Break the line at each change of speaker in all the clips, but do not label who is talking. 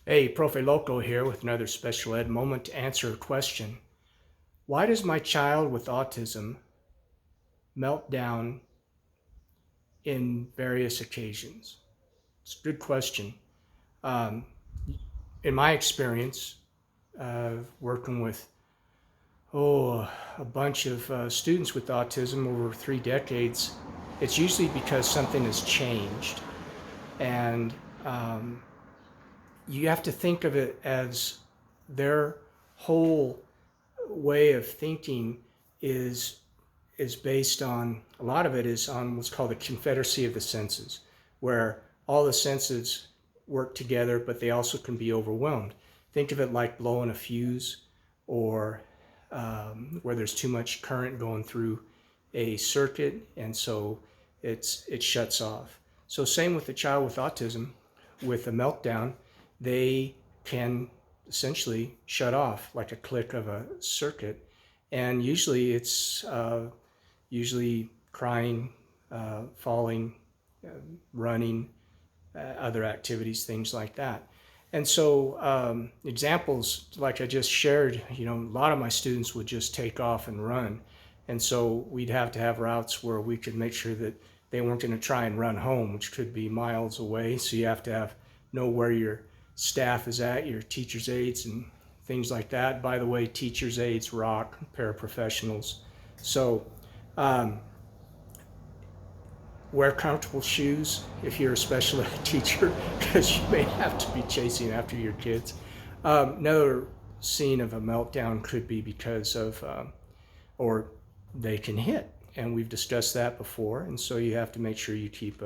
Hey, Profe Loco here with another special ed moment to answer a question. Why does my child with autism melt down in various occasions? It's a good question. Um, in my experience, working with a bunch of students with autism over 3 decades, it's usually because something has changed, and um, you have to think of it as their whole way of thinking is is based on a lot of it is on what's called the confederacy of the senses, where all the senses work together, but they also can be overwhelmed. Think of it like blowing a fuse, or where there's too much current going through a circuit, and so it shuts off. So same with the child with autism, with a meltdown, they can essentially shut off like a click of a circuit, and usually it's usually crying, falling, uh, running, other activities, things like that. And so examples like I just shared, a lot of my students would just take off and run. And so we'd have to have routes where we could make sure that they weren't going to try and run home, which could be miles away. So you have to know where your staff is at, your teacher's aides and things like that. By the way, teacher's aides rock, paraprofessionals. So um, wear comfortable shoes if you're a special ed teacher, because you may have to be chasing after your kids. Another scene of a meltdown could be because of, or they can hit, and we've discussed that before. And so you have to make sure you keep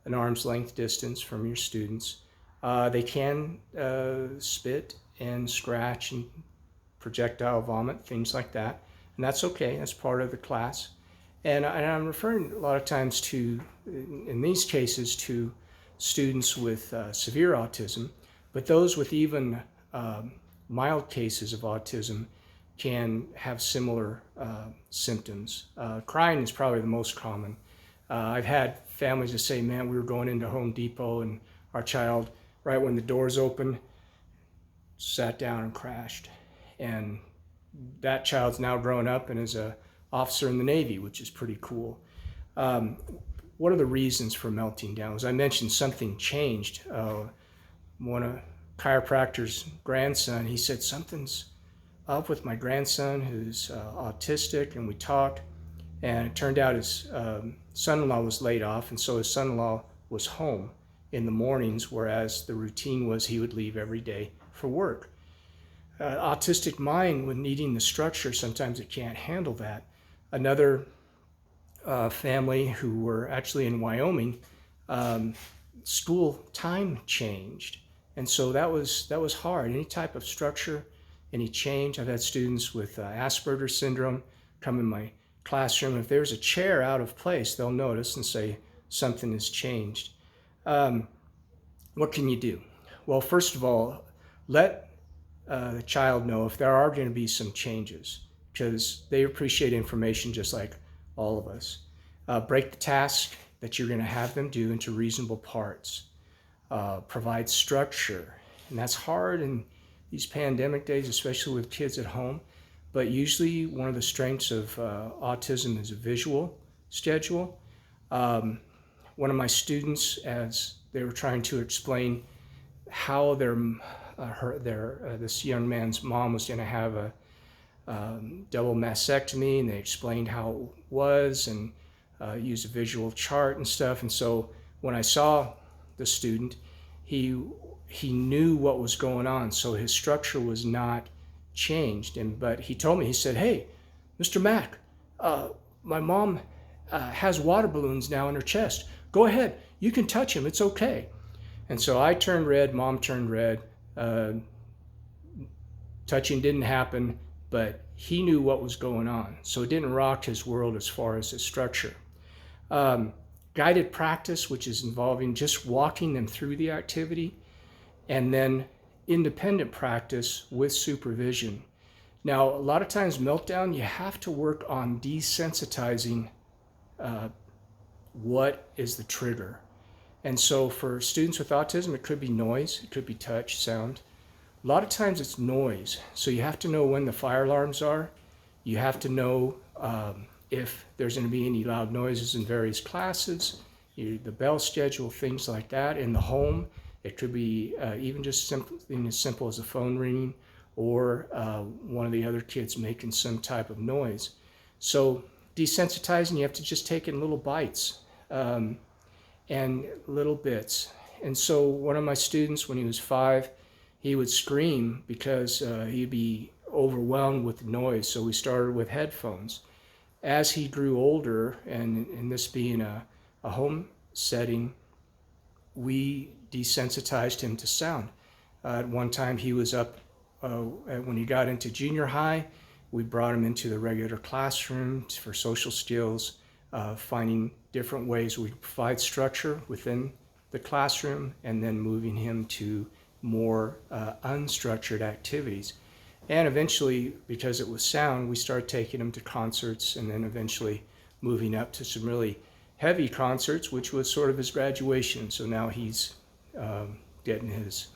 an arm's length distance from your students. They can spit and scratch and projectile vomit, things like that, and that's okay. That's part of the class. And I'm referring a lot of times to, in these cases, to students with severe autism, but those with even mild cases of autism can have similar symptoms. Crying is probably the most common. I've had families that say, man, we were going into Home Depot and our child, right when the doors opened, sat down and crashed. And that child's now grown up and is a officer in the Navy, which is pretty cool. Um, what are the reasons for melting down? As I mentioned, something changed. One of chiropractor's grandson, he said, something's up with my grandson who's autistic, and we talked, and it turned out his son-in-law was laid off, and so his son-in-law was home in the mornings, whereas the routine was he would leave every day for work. Autistic mind, with needing the structure, sometimes it can't handle that. Another family who were actually in Wyoming, school time changed, and so that was hard. Any type of structure, any change. I've had students with Asperger's syndrome come in my classroom. If there's a chair out of place, they'll notice and say something has changed. What can you do? Well, first of all, let the child know if there are going to be some changes, because they appreciate information just like all of us. Break the task that you're going to have them do into reasonable parts. Provide structure, and that's hard in these pandemic days, especially with kids at home. But usually one of the strengths of autism is a visual schedule. One of my students, as they were trying to explain how this young man's mom was going to have a double mastectomy, and they explained how it was, and used a visual chart and stuff. And so when I saw the student, he knew what was going on, so his structure was not changed. But he told me, he said, "Hey, Mr. Mack, my mom has water balloons now in her chest. Go ahead, you can touch him. It's okay." And so I turned red, mom turned red. Touching didn't happen, but he knew what was going on. So it didn't rock his world as far as his structure. Guided practice, which is involving just walking them through the activity, and then independent practice with supervision. Now, a lot of times meltdown, you have to work on desensitizing what is the trigger. And so for students with autism, it could be noise, it could be touch, sound. A lot of times it's noise. So you have to know when the fire alarms are. You have to know if there's going to be any loud noises in various classes, the bell schedule, things like that. In the home, it could be even just something as simple as a phone ringing or one of the other kids making some type of noise. So desensitizing, you have to just take it in little bites and little bits. And so one of my students, when he was 5, he would scream because he'd be overwhelmed with noise. So we started with headphones. As he grew older, and this being a home setting, we desensitized him to sound. At one time he was up, when he got into junior high, we brought him into the regular classroom for social skills, finding different ways we provide structure within the classroom, and then moving him to more unstructured activities. And eventually, because it was sound, we started taking him to concerts, and then eventually moving up to some really heavy concerts, which was sort of his graduation. So now he's getting his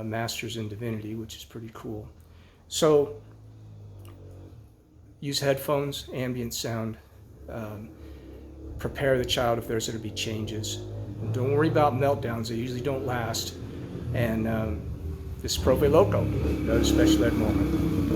master's in divinity, which is pretty cool. So use headphones, ambient sound, prepare the child if there's going to be changes. And don't worry about meltdowns, they usually don't last. And this is Profe Loco, another special ed moment.